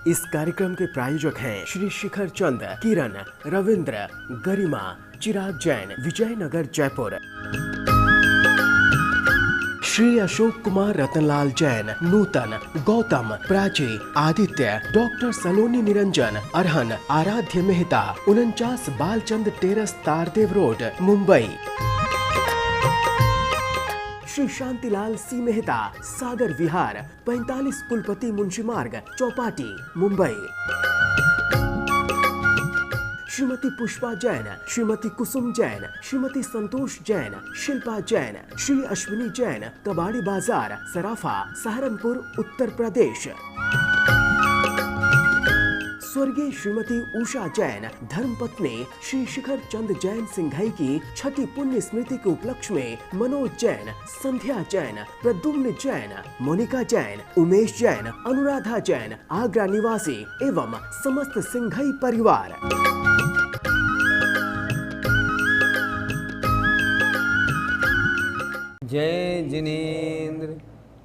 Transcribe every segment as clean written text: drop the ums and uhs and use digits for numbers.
इस कार्यक्रम के प्रायोजक हैं श्री शिखर चंद, किरण, रविंद्र, गरिमा, चिराग जैन, विजयनगर, जयपुर। श्री अशोक कुमार, रतनलाल जैन, नूतन, गौतम, प्राची, आदित्य, डॉक्टर सलोनी निरंजन, अरहन, आराध्य मेहता, 49 बालचंद टेरस, तारदेव रोड, मुंबई। श्री शांतिलाल सी मेहता, सागर विहार, 45 कुलपति मुंशी मार्ग, चौपाटी, मुंबई। श्रीमती पुष्पा जैन, श्रीमती कुसुम जैन, श्रीमती संतोष जैन, शिल्पा जैन, श्री अश्विनी जैन, कबाड़ी बाजार, सराफा, सहारनपुर, उत्तर प्रदेश। स्वर्गीय श्रीमती उषा जैन, धर्मपत्नी श्री शिखर चंद जैन सिंघई की 6ठी पुण्य स्मृति के उपलक्ष्य में मनोज जैन, संध्या जैन, प्रद्युम्न जैन, मोनिका जैन, उमेश जैन, अनुराधा जैन, आगरा निवासी एवं समस्त सिंघई परिवार। जय जिनेन्द्र,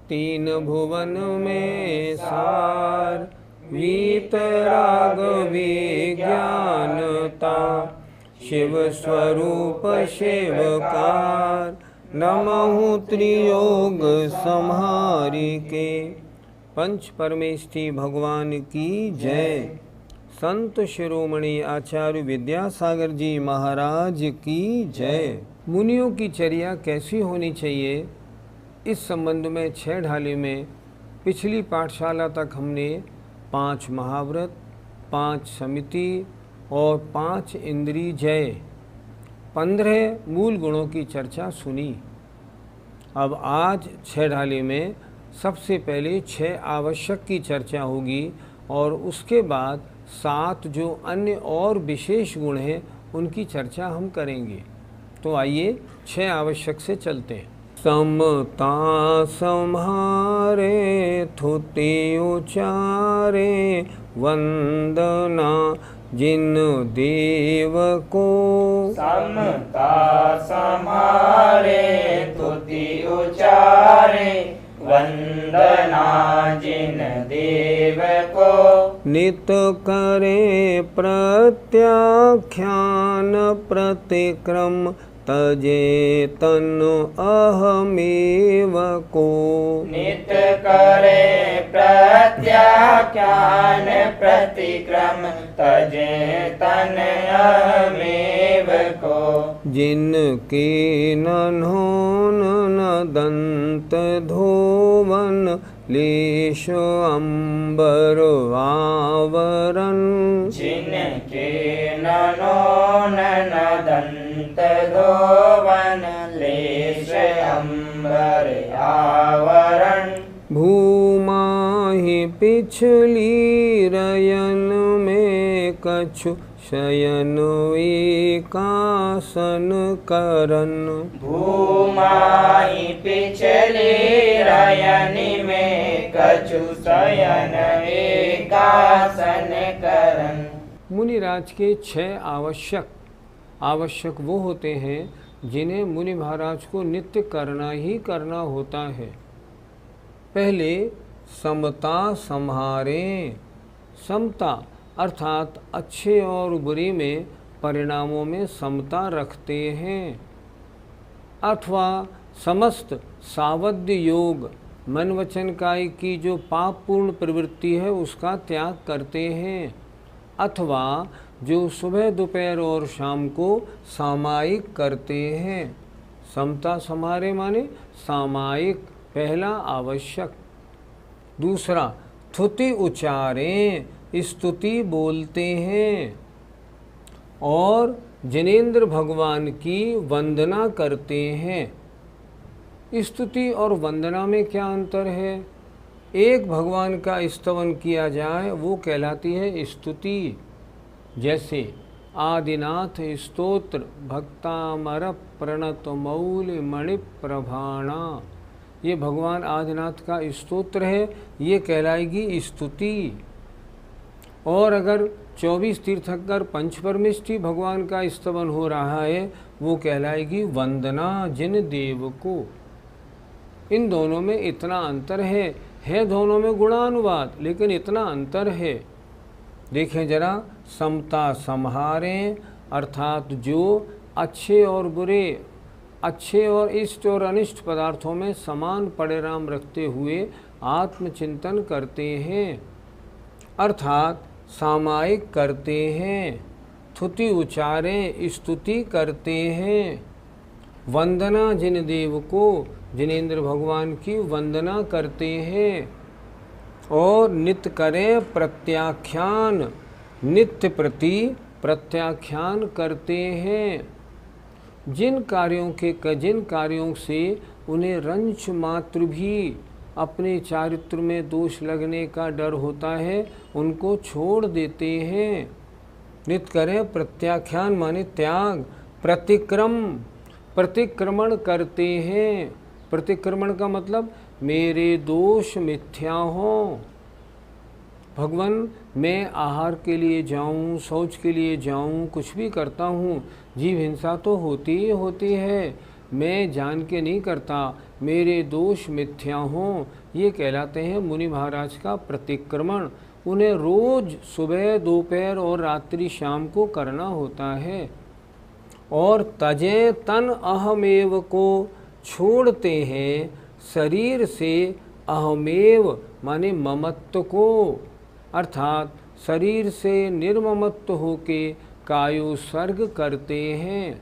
तीन भुवन में सार, वीतराग विज्ञानता, शिव स्वरूप शिवकार, नमहु त्रियोग संहारी के। पंच परमेष्ठी भगवान की जय। संत शिरोमणि आचार्य विद्यासागर जी महाराज की जय। मुनियों की चर्या कैसी होनी चाहिए, इस संबंध में 6 ढाली में पिछली पाठशाला तक हमने 5 महाव्रत, 5 समिति और 5 इंद्रिय जय, 15 मूल गुणों की चर्चा सुनी। अब आज 6 ढाली में सबसे पहले 6 आवश्यक की चर्चा होगी और उसके बाद 7 जो अन्य और विशेष गुण हैं उनकी चर्चा हम करेंगे। तो आइए 6 आवश्यक से चलते हैं। समता सम्हारे, थुति उचारे, वंदना जिन देव को। समता सम्हारे, थुति उचारे, वंदना जिन देव को। नित करे प्रत्याख्यान प्रतिक्रम, तजे तनु अहमेव को। नित करे प्रत्याख्यान प्रतिक्रम, तजे तन अहमेव को। जिनके नन्होन न दंत धोवन, लेश अंबर आवरण। जिनके ननोन न दंत धोवन, लेश अंबर आवरण। भूमाहि पिछली रयन में, कछु शयन एकासन करन। भूमाहि पिछले रयन में, कछु शयन एकासन करन। मुनिराज के 6 आवश्यक वो होते हैं जिन्हें मुनि महाराज को नित्य करना ही करना होता है। पहले समता सम्हारें। समता अर्थात अच्छे और बुरे में परिणामों में समता रखते हैं, अथवा समस्त सावध्य योग, मन वचन काय की जो पापपूर्ण प्रवृत्ति है उसका त्याग करते हैं, अथवा जो सुबह दोपहर और शाम को सामायिक करते हैं। समता सम्हारे माने सामायिक, पहला आवश्यक। दूसरा, स्तुति उचारें, स्तुति बोलते हैं और जिनेंद्र भगवान की वंदना करते हैं। स्तुति और वंदना में क्या अंतर है? एक भगवान का स्तवन किया जाए वो कहलाती है स्तुति। जैसे आदिनाथ स्तोत्र, भक्तामर प्रणत मौल मणि प्रभाणा, ये भगवान आदिनाथ का स्तोत्र है, ये कहलाएगी स्तुति। और अगर 24 तीर्थंकर पंचपरमेष्ठी भगवान का स्तवन हो रहा है वो कहलाएगी वंदना जिन देव को। इन दोनों में इतना अंतर है दोनों में गुणानुवाद, लेकिन इतना अंतर है। देखें जरा, समता सम्हारें, अर्थात जो अच्छे और बुरे, अच्छे और इष्ट और अनिष्ट पदार्थों में समान परिणाम रखते हुए आत्मचिंतन करते हैं, अर्थात सामायिक करते हैं, स्तुति उच्चारें, स्तुति करते हैं। वंदना जिन देव को, जिनेंद्र भगवान की वंदना करते हैं। और नित्य करें प्रत्याख्यान, नित्य प्रति प्रत्याख्यान करते हैं। जिन कार्यों से उन्हें रंच मात्र भी अपने चारित्र में दोष लगने का डर होता है, उनको छोड़ देते हैं। नित्य करें प्रत्याख्यान माने त्याग, प्रतिक्रमण करते हैं। प्रतिक्रमण का मतलब मेरे दोष मिथ्या हों। भगवान, मैं आहार के लिए जाऊं, शौच के लिए जाऊं, कुछ भी करता हूं, जीव हिंसा तो होती ही होती है, मैं जान के नहीं करता, मेरे दोष मिथ्या हों, ये कहलाते हैं मुनि महाराज का प्रतिक्रमण। उन्हें रोज सुबह, दोपहर और रात्रि शाम को करना होता है। और तजें तन अहमेव को छोड़ते हैं, शरीर से अहमेव माने ममत्व को, अर्थात शरीर से निर्ममत्व होके कायोत्सर्ग करते हैं।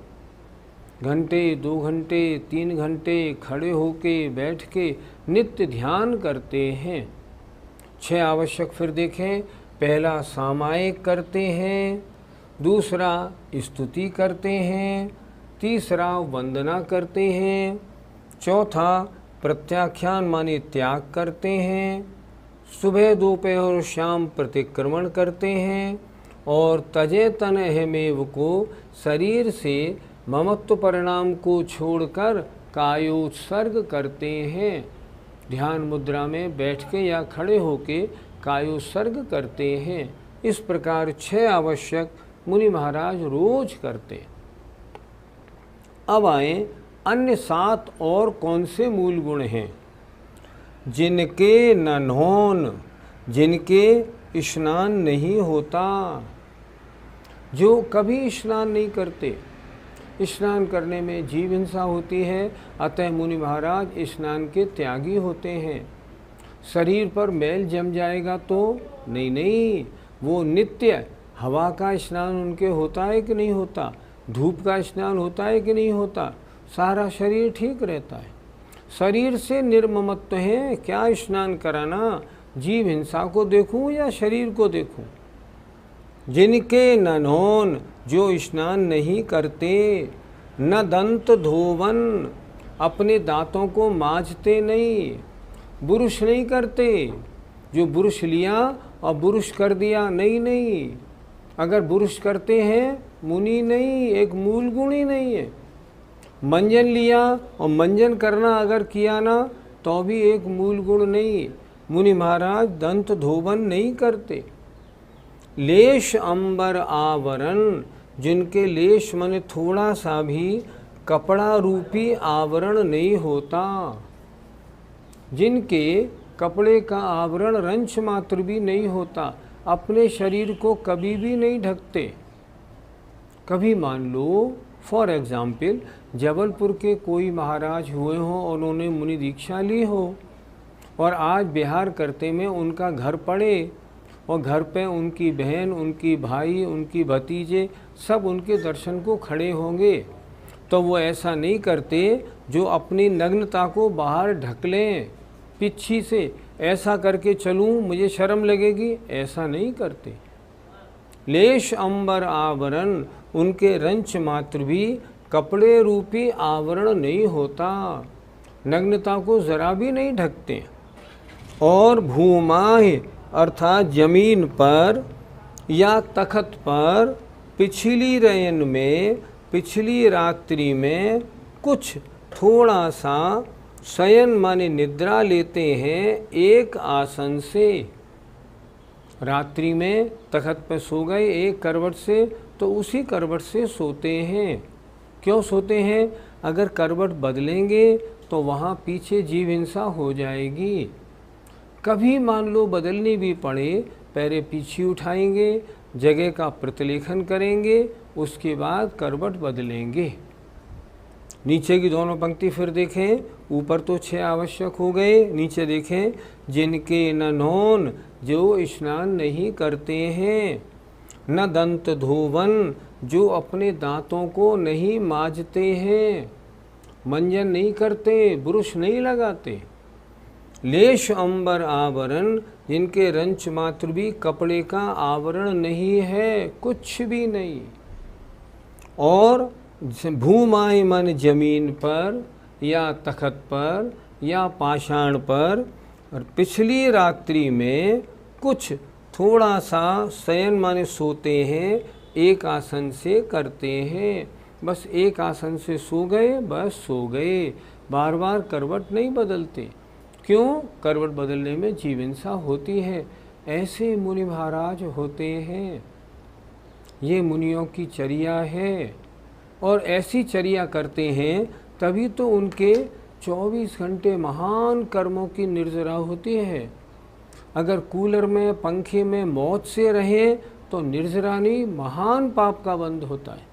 घंटे, 2 घंटे, 3 घंटे खड़े होके बैठ के नित्य ध्यान करते हैं। 6 आवश्यक फिर देखें। पहला सामायिक करते हैं, दूसरा स्तुति करते हैं, तीसरा वंदना करते हैं, चौथा प्रत्याख्यान माने त्याग करते हैं, सुबह दोपहर और शाम प्रतिक्रमण करते हैं, और तजे तन अहमेव को शरीर से ममत्व परिणाम को छोड़कर कायोत्सर्ग करते हैं। ध्यान मुद्रा में बैठ के या खड़े होके कायोत्सर्ग करते हैं। इस प्रकार 6 आवश्यक मुनि महाराज रोज करते। अब आए अन्य 7 और कौन से मूल गुण हैं। जिनके नन्होन, जिनके स्नान नहीं होता, जो कभी स्नान नहीं करते। स्नान करने में जीव हिंसा होती है, अतः मुनि महाराज स्नान के त्यागी होते हैं। शरीर पर मैल जम जाएगा तो नहीं, वो नित्य हवा का स्नान उनके होता है कि नहीं होता, धूप का स्नान होता है कि नहीं होता, सारा शरीर ठीक रहता है। शरीर से निर्ममत्व है, क्या स्नान कराना, जीव हिंसा को देखूं या शरीर को देखूं। जिनके नन्होन, जो स्नान नहीं करते, न दंत धोवन, अपने दांतों को मांजते नहीं, बुरुश नहीं करते, जो बुरुश लिया और बुरुश कर दिया, नहीं, अगर बुरुश करते हैं मुनि नहीं, एक मूल गुण ही नहीं है। मंजन लिया और मंजन करना अगर किया ना तो भी एक मूल गुण नहीं। मुनि महाराज दंत धोवन नहीं करते। लेश अंबर आवरण, जिनके लेश माने थोड़ा सा भी कपड़ा रूपी आवरण नहीं होता, जिनके कपड़े का आवरण रंच मात्र भी नहीं होता, अपने शरीर को कभी भी नहीं ढकते। कभी मान लो फॉर एग्जाम्पल जबलपुर के कोई महाराज हुए हों और उन्होंने मुनि दीक्षा ली हो, और आज बिहार करते में उनका घर पड़े, और घर पे उनकी बहन, उनकी भाई, उनकी भतीजे सब उनके दर्शन को खड़े होंगे, तो वो ऐसा नहीं करते जो अपनी नग्नता को बाहर ढक लें पिच्छी से, ऐसा करके चलूं मुझे शर्म लगेगी, ऐसा नहीं करते। लेश अंबर आवरण, उनके रंच मात्र भी कपड़े रूपी आवरण नहीं होता, नग्नता को जरा भी नहीं ढकते। और भूमाह अर्थात जमीन पर या तख्त पर पिछली रयन में, पिछली रात्रि में कुछ थोड़ा सा शयन माने निद्रा लेते हैं एक आसन से। रात्रि में तख्त पर सो गए एक करवट से, तो उसी करवट से सोते हैं। क्यों सोते हैं? अगर करवट बदलेंगे तो वहाँ पीछे जीव हिंसा हो जाएगी। कभी मान लो बदलनी भी पड़े पैरे पीछे उठाएंगे, जगह का प्रतिलेखन करेंगे, उसके बाद करवट बदलेंगे। नीचे की दोनों पंक्ति फिर देखें, ऊपर तो 6 आवश्यक हो गए, नीचे देखें, जिनके न नौन जो स्नान नहीं करते हैं, न दंत धोवन जो अपने दांतों को नहीं मांजते हैं, मंजन नहीं करते, ब्रुश नहीं लगाते, लेश अंबर आवरण जिनके रंच मात्र भी कपड़े का आवरण नहीं है, कुछ भी नहीं, और भूमाय मन जमीन पर या तखत पर या पाषाण पर और पिछली रात्रि में कुछ थोड़ा सा शयन माने सोते हैं, एक आसन से करते हैं, बस एक आसन से सो गए, बस सो गए, बार बार करवट नहीं बदलते। क्यों? करवट बदलने में जीवहिंसा होती है। ऐसे मुनि महाराज होते हैं, ये मुनियों की चर्या है, और ऐसी चर्या करते हैं तभी तो उनके 24 घंटे महान कर्मों की निर्जरा होती है। अगर कूलर में पंखे में मौत से रहें तो निर्जरा नहीं, महान पाप का बंध होता है।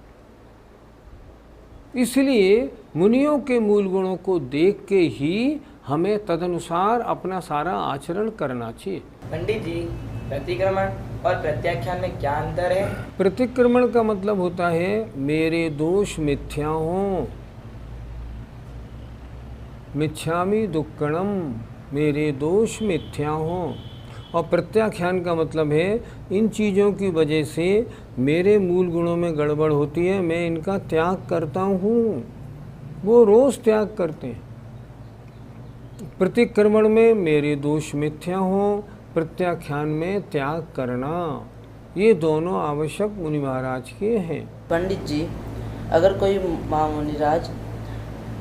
इसलिए मुनियों के मूल गुणों को देख के ही हमें तदनुसार अपना सारा आचरण करना चाहिए। पंडित जी, प्रतिक्रमण और प्रत्याख्यान में क्या अंतर है? प्रतिक्रमण का मतलब होता है मेरे दोष मिथ्या हों, मिच्छामि दुक्कड़म, मेरे दोष मिथ्या हों। और प्रत्याख्यान का मतलब है इन चीज़ों की वजह से मेरे मूल गुणों में गड़बड़ होती है, मैं इनका त्याग करता हूँ। वो रोज़ त्याग करते हैं। प्रतिक्रमण में मेरे दोष मिथ्या हों, प्रत्याख्यान में त्याग करना, ये दोनों आवश्यक मुनि महाराज के हैं। पंडित जी, अगर कोई मुनिराज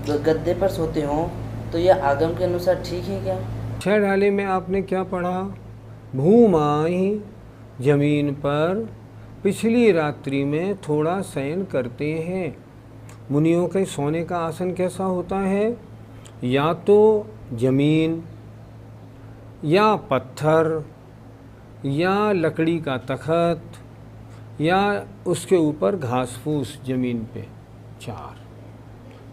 गद्दे पर सोते हों तो यह आगम के अनुसार ठीक है क्या? 6 ढाले में आपने क्या पढ़ा? भूमाई जमीन पर पिछली रात्रि में थोड़ा शयन करते हैं। मुनियों के सोने का आसन कैसा होता है? या तो जमीन या पत्थर या लकड़ी का तखत या उसके ऊपर घास फूस जमीन पे 4,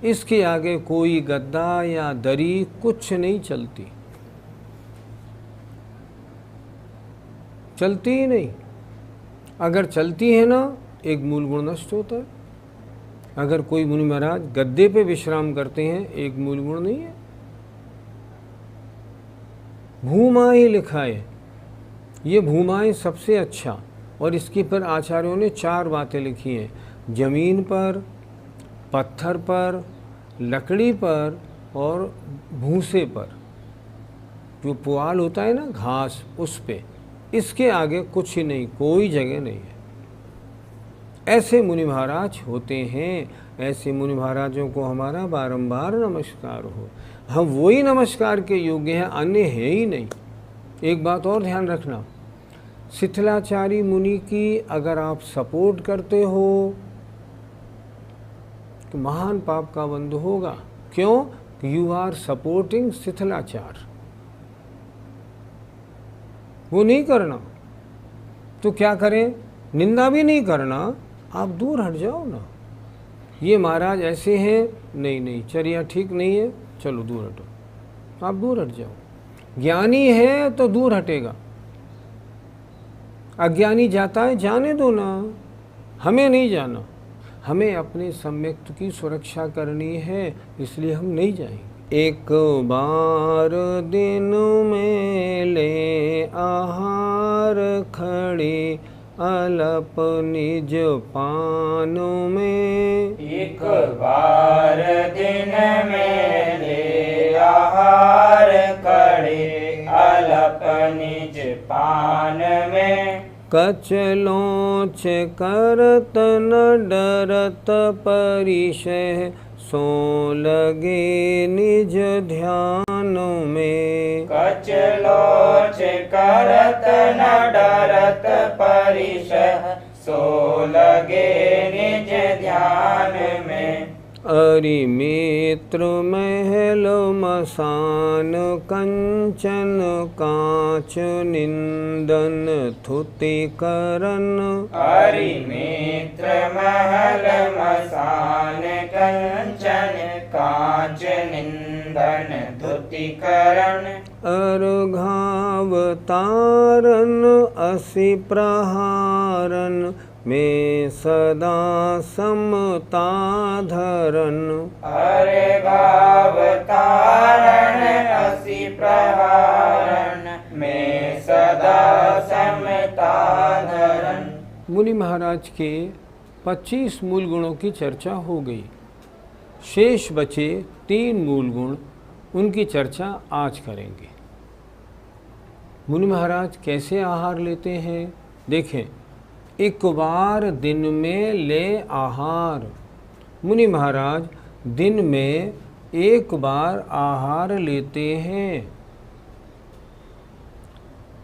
इसके आगे कोई गद्दा या दरी कुछ नहीं चलती, चलती ही नहीं। अगर चलती है ना, एक मूल गुण नष्ट होता है। अगर कोई मुनि महाराज गद्दे पे विश्राम करते हैं, एक मूल गुण नहीं है। भूमा ही लिखा है, ये भूमाएं सबसे अच्छा, और इसके पर आचार्यों ने 4 बातें लिखी हैं, जमीन पर, पत्थर पर, लकड़ी पर और भूसे पर, जो पुआल होता है ना घास, उस पे, इसके आगे कुछ ही नहीं, कोई जगह नहीं है। ऐसे मुनि महाराज होते हैं। ऐसे मुनि महाराजों को हमारा बारंबार नमस्कार हो। हम वही नमस्कार के योग्य हैं, अन्य है ही नहीं। एक बात और ध्यान रखना, शिथिलाचारी मुनि की अगर आप सपोर्ट करते हो तो महान पाप का बंध होगा। क्यों? यू आर सपोर्टिंग शिथिलाचार। वो नहीं करना तो क्या करें? निंदा भी नहीं करना, आप दूर हट जाओ ना। ये महाराज ऐसे हैं, नहीं चर्या ठीक नहीं है, चलो दूर हटो, आप दूर हट जाओ। ज्ञानी है तो दूर हटेगा, अज्ञानी जाता है, जाने दो ना, हमें नहीं जाना। हमें अपने सम्यक्त की सुरक्षा करनी है, इसलिए हम नहीं जाएंगे। एक बार दिन में ले आहार खड़े अलप निज पान में। एक बार दिन में ले आहार खड़े अलप निज पान में। कच लोच करत न डरत परिशय सो लगे निज ध्यान में। कच लोच करत न डरत परिशय सो लगे निज ध्यान में। अरि मित्र महल मसान कंचन कांच निंदन थुति करन। हरि मित्र महल मसान कंचन कांच निंदन धुति करण। अर्घावतारन असि प्रहारन में सदा समता धरन। अर्घावतारण असि प्रहारन में सदा समता धरन। मुनि महाराज के 25 मूल गुणों की चर्चा हो गई। शेष बचे 3 मूल गुण, उनकी चर्चा आज करेंगे। मुनि महाराज कैसे आहार लेते हैं? देखें, एक बार दिन में ले आहार। मुनि महाराज दिन में एक बार आहार लेते हैं।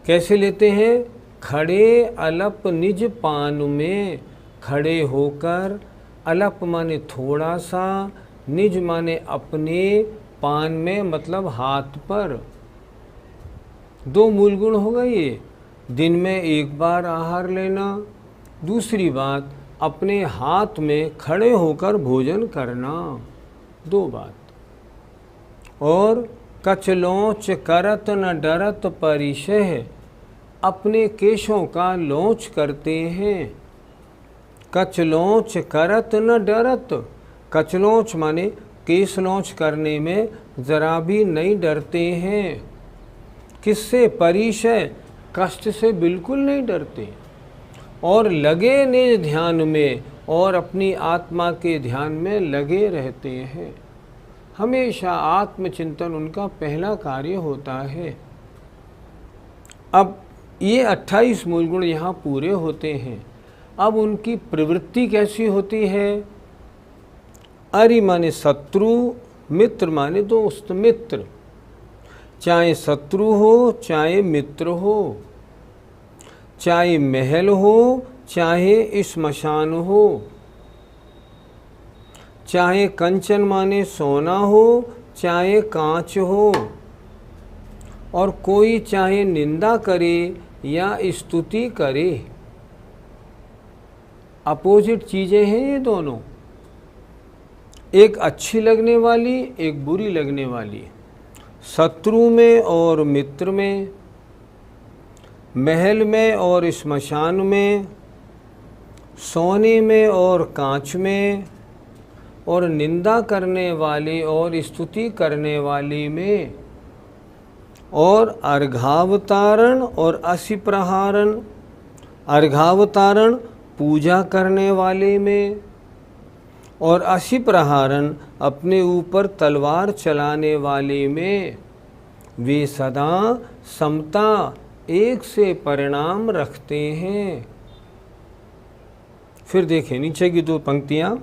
कैसे लेते हैं? खड़े अलप निज पान में, खड़े होकर, अलप माने थोड़ा सा, निज माने अपने, पान में मतलब हाथ पर। 2 मूल गुण हो गए ये। दिन में एक बार आहार लेना, दूसरी बात अपने हाथ में खड़े होकर भोजन करना, 2 बात। और कचलोच करत न डरत परिशह, अपने केशों का लोच करते हैं। कचलोच करत न डरत, कचलोच माने केश लोच करने में जरा भी नहीं डरते हैं। किससे? परिशय, कष्ट से बिल्कुल नहीं डरते। और लगे निज ध्यान में, और अपनी आत्मा के ध्यान में लगे रहते हैं। हमेशा आत्मचिंतन उनका पहला कार्य होता है। अब ये 28 मूल गुण यहाँ पूरे होते हैं। अब उनकी प्रवृत्ति कैसी होती है? अरि माने शत्रु, मित्र माने दोस्त, मित्र। चाहे शत्रु हो चाहे मित्र हो, चाहे महल हो चाहे श्मशान हो, चाहे कंचन माने सोना हो चाहे कांच हो, और कोई चाहे निंदा करे या स्तुति करे, अपोजिट चीज़ें हैं ये दोनों। एक अच्छी लगने वाली, एक बुरी लगने वाली। शत्रु में और मित्र में, महल में और श्मशान में, सोने में और कांच में, और निंदा करने वाली और स्तुति करने वाली में, और अर्घावतारण और असि प्रहारण। अर्घावतारण पूजा करने वाले में, और असि प्रहारण अपने ऊपर तलवार चलाने वाले में, वे सदा समता, एक से परिणाम रखते हैं। फिर देखें नीचे की 2 पंक्तियाँ।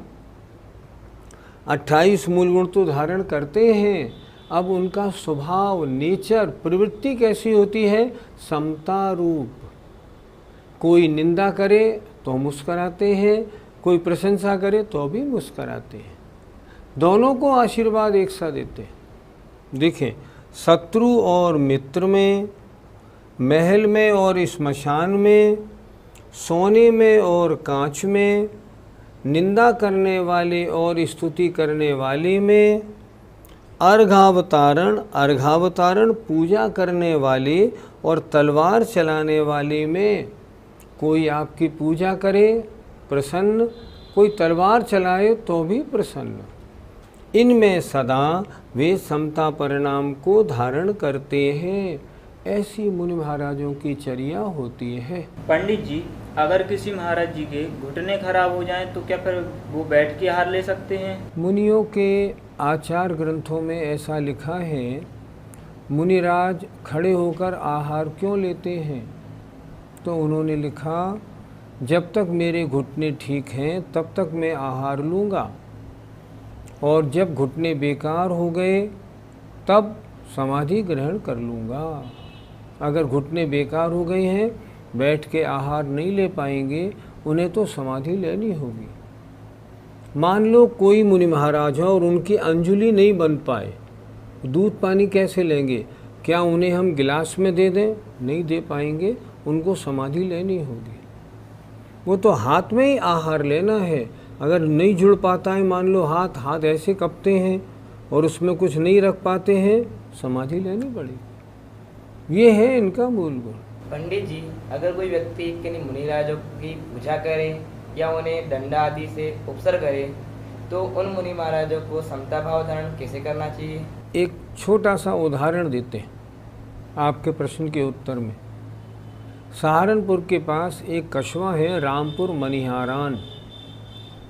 28 मूल गुण तो धारण करते हैं। अब उनका स्वभाव, नेचर, प्रवृत्ति कैसी होती है? समता रूप। कोई निंदा करे तो मुस्कराते हैं, कोई प्रशंसा करे तो भी मुस्कराते हैं। दोनों को आशीर्वाद एक सा देते हैं। देखें, शत्रु और मित्र में, महल में और श्मशान में, सोने में और कांच में, निंदा करने वाले और स्तुति करने वाले में, अर्घावतारण, अर्घावतारण पूजा करने वाले और तलवार चलाने वाले में। कोई आपकी पूजा करे प्रसन्न, कोई तलवार चलाए तो भी प्रसन्न। इनमें सदा वे समता परिणाम को धारण करते हैं। ऐसी मुनि महाराजों की चर्या होती है। पंडित जी, अगर किसी महाराज जी के घुटने खराब हो जाएं तो क्या फिर वो बैठ के आहार ले सकते हैं? मुनियों के आचार ग्रंथों में ऐसा लिखा है, मुनिराज खड़े होकर आहार क्यों लेते हैं? तो उन्होंने लिखा, जब तक मेरे घुटने ठीक हैं तब तक मैं आहार लूँगा, और जब घुटने बेकार हो गए तब समाधि ग्रहण कर लूँगा। अगर घुटने बेकार हो गए हैं, बैठ के आहार नहीं ले पाएंगे, उन्हें तो समाधि लेनी होगी। मान लो कोई मुनि महाराज है और उनकी अंजुलि नहीं बन पाए, दूध पानी कैसे लेंगे? क्या उन्हें हम गिलास में दे दें? नहीं दे पाएंगे, उनको समाधि लेनी होगी। वो तो हाथ में ही आहार लेना है। अगर नहीं जुड़ पाता है, मान लो हाथ ऐसे कपते हैं और उसमें कुछ नहीं रख पाते हैं, समाधि लेनी पड़ेगी। ये है इनका मूल गुण। पंडित जी, अगर कोई व्यक्ति किन्हीं मुनिराजों की पूजा करे या उन्हें दंडा आदि से उपसर्ग करे तो उन मुनि महाराजों को समता भाव धारण कैसे करना चाहिए? एक छोटा सा उदाहरण देते हैं आपके प्रश्न के उत्तर में। सहारनपुर के पास एक कस्बा है रामपुर मनिहारान।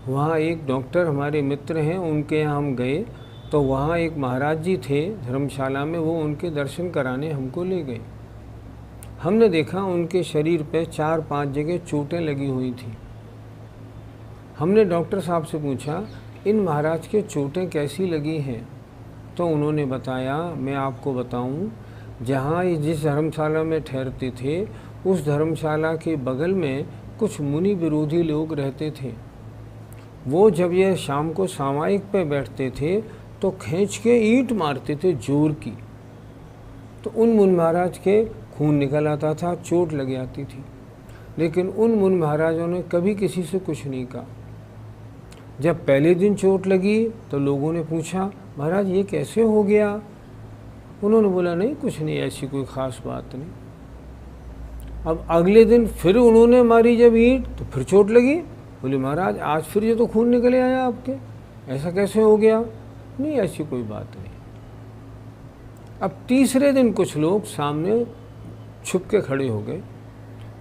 वहाँ एक डॉक्टर हमारे मित्र हैं, उनके यहाँ हम गए तो वहाँ एक महाराज जी थे धर्मशाला में, वो उनके दर्शन कराने हमको ले गए। हमने देखा उनके शरीर पे 4-5 जगह चोटें लगी हुई थी। हमने डॉक्टर साहब से पूछा इन महाराज के चोटें कैसी लगी हैं? तो उन्होंने बताया, मैं आपको बताऊं, जहाँ ये जिस धर्मशाला में ठहरते थे उस धर्मशाला के बगल में कुछ मुनि विरोधी लोग रहते थे। वो जब ये शाम को सामायिक पे बैठते थे तो खींच के ईंट मारते थे जोर की, तो उन मुनि महाराज के खून निकल आता था, चोट लग जाती थी। लेकिन उन मुनि महाराजों ने कभी किसी से कुछ नहीं कहा। जब पहले दिन चोट लगी तो लोगों ने पूछा, महाराज ये कैसे हो गया? उन्होंने बोला, नहीं कुछ नहीं, ऐसी कोई ख़ास बात नहीं। अब अगले दिन फिर उन्होंने मारी जब ईंट तो फिर चोट लगी। बोले, महाराज आज फिर ये तो खून निकल आया आपके, ऐसा कैसे हो गया? नहीं ऐसी कोई बात नहीं। अब तीसरे दिन कुछ लोग सामने छुप के खड़े हो गए।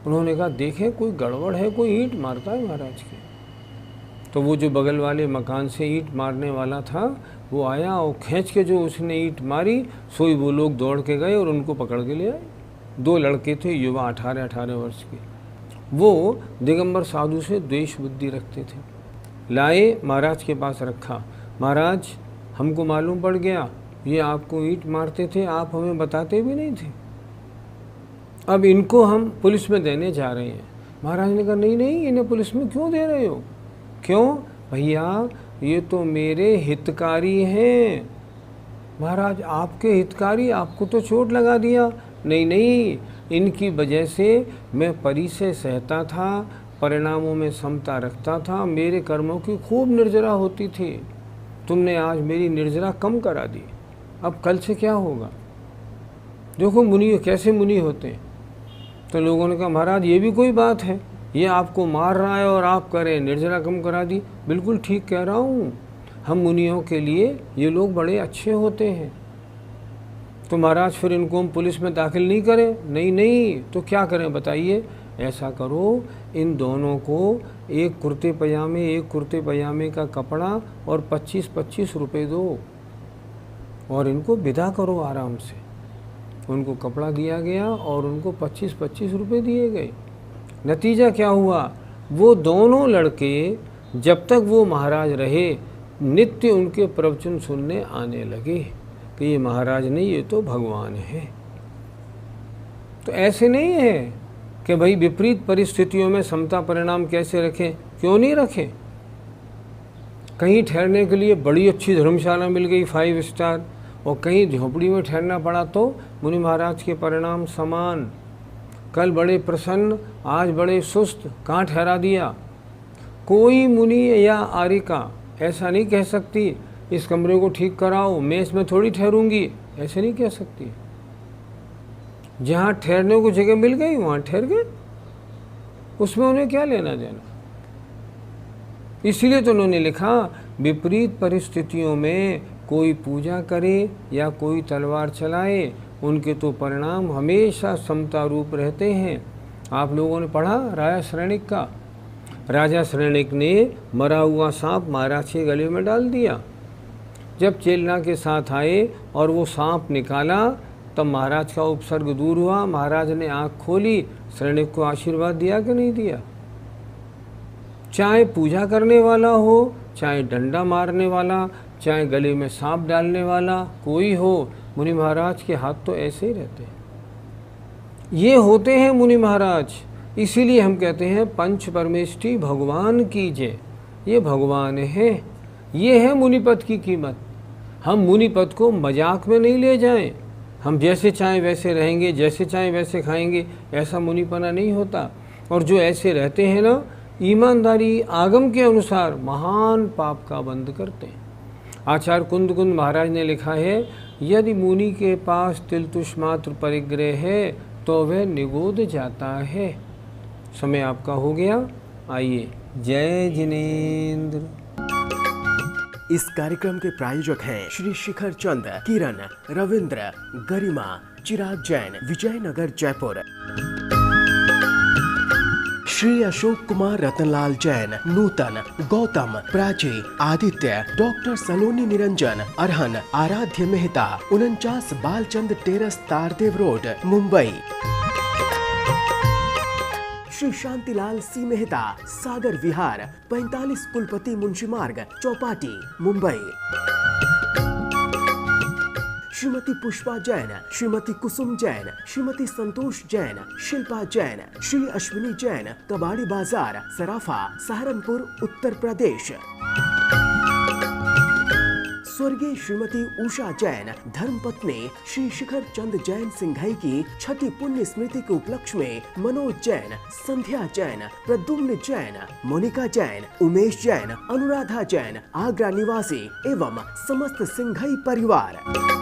उन्होंने कहा, देखें कोई गड़बड़ है, कोई ईंट मारता है महाराज के। तो वो जो बगल वाले मकान से ईंट मारने वाला था वो आया और खींच के जो उसने ईंट मारी, सोई वो लोग दौड़ के गए और उनको पकड़ के ले आए। 2 लड़के थे, युवा 18-18 वर्ष के। वो दिगंबर साधु से द्वेष बुद्धि रखते थे। लाए महाराज के पास रखा, महाराज हमको मालूम पड़ गया ये आपको ईंट मारते थे, आप हमें बताते भी नहीं थे, अब इनको हम पुलिस में देने जा रहे हैं। महाराज ने कहा, नहीं नहीं, इन्हें पुलिस में क्यों दे रहे हो? क्यों? भैया ये तो मेरे हितकारी हैं। महाराज आपके हितकारी, आपको तो चोट लगा दिया। नहीं नहीं, इनकी वजह से मैं परी से सहता था, परिणामों में समता रखता था, मेरे कर्मों की खूब निर्जरा होती थी। तुमने आज मेरी निर्जरा कम करा दी, अब कल से क्या होगा? देखो मुनि कैसे मुनि होते हैं। तो लोगों ने कहा, महाराज ये भी कोई बात है, ये आपको मार रहा है और आप करें निर्जरा कम करा दी। बिल्कुल ठीक कह रहा हूँ, हम मुनियों के लिए ये लोग बड़े अच्छे होते हैं। तो महाराज फिर इनको हम पुलिस में दाखिल नहीं करें? नहीं नहीं, तो क्या करें बताइए? ऐसा करो, इन दोनों को एक कुर्ते पजामे का कपड़ा और 25-25 रुपये दो और इनको विदा करो आराम से। उनको कपड़ा दिया गया और उनको 25-25 रुपये दिए गए। नतीजा क्या हुआ? वो दोनों लड़के जब तक वो महाराज रहे नित्य उनके प्रवचन सुनने आने लगे कि ये महाराज नहीं, ये तो भगवान है। तो ऐसे नहीं है कि भाई विपरीत परिस्थितियों में समता परिणाम कैसे रखें, क्यों नहीं रखें। कहीं ठहरने के लिए बड़ी अच्छी धर्मशाला मिल गई 5 स्टार और कहीं झोपड़ी में ठहरना पड़ा तो मुनि महाराज के परिणाम समान। कल बड़े प्रसन्न, आज बड़े सुस्त, कहाँ ठहरा दिया? कोई मुनि या आरिका ऐसा नहीं कह सकती इस कमरे को ठीक कराओ, मैं इसमें थोड़ी ठहरूंगी, ऐसे नहीं कह सकती। जहाँ ठहरने को जगह मिल गई वहाँ ठहर गए, उसमें उन्हें क्या लेना देना। इसलिए तो उन्होंने लिखा, विपरीत परिस्थितियों में कोई पूजा करे या कोई तलवार चलाए, उनके तो परिणाम हमेशा समता रूप रहते हैं। आप लोगों ने पढ़ा राजा श्रेणिक का। राजा श्रेणिक ने मरा हुआ सांप महाराज के गले में डाल दिया। जब चेलना के साथ आए और वो सांप निकाला तब महाराज का उपसर्ग दूर हुआ। महाराज ने आँख खोली, श्रेणिक को आशीर्वाद दिया कि नहीं दिया? चाहे पूजा करने वाला हो, चाहे डंडा मारने वाला, चाहे गले में सांप डालने वाला कोई हो, मुनि महाराज के हाथ तो ऐसे ही रहते हैं। ये होते हैं मुनि महाराज। इसीलिए हम कहते हैं पंच परमेष्टि भगवान की जय। ये भगवान है। ये है मुनिपद की कीमत। हम मुनिपद को मजाक में नहीं ले जाएं। हम जैसे चाहें वैसे रहेंगे, जैसे चाहें वैसे खाएंगे, ऐसा मुनिपना नहीं होता। और जो ऐसे रहते हैं ना, ईमानदारी आगम के अनुसार महान पाप का बंद करते हैं। आचार्य कुंद महाराज ने लिखा है, यदि मुनि के पास तिलतुष मात्र परिग्रह है तो वह निगोद जाता है। समय आपका हो गया। आइए, जय जिनेंद्र। इस कार्यक्रम के प्रायोजक हैं श्री शिखर चंद, किरण, रविंद्र, गरिमा, चिराग जैन, विजयनगर, जयपुर। श्री अशोक कुमार, रतनलाल जैन, नूतन, गौतम, प्राची, आदित्य, डॉक्टर सलोनी निरंजन, अरहन, आराध्य मेहता, 49 बालचंद टेरस, तारदेव रोड, मुंबई। श्री शांतिलाल सी मेहता, सागर विहार, 45 कुलपति मुंशी मार्ग, चौपाटी, मुंबई। श्रीमती पुष्पा जैन, श्रीमती कुसुम जैन, श्रीमती संतोष जैन, शिल्पा जैन, श्री अश्विनी जैन, कबाड़ी बाजार, सराफा, सहारनपुर, उत्तर प्रदेश। स्वर्गीय श्रीमती उषा जैन, धर्मपत्नी श्री शिखर चंद जैन सिंघाई की 6ठी पुण्य स्मृति के उपलक्ष्य में मनोज जैन, संध्या जैन, प्रद्युम्न जैन, मोनिका जैन, उमेश जैन, अनुराधा जैन, आगरा निवासी एवं समस्त सिंघाई परिवार।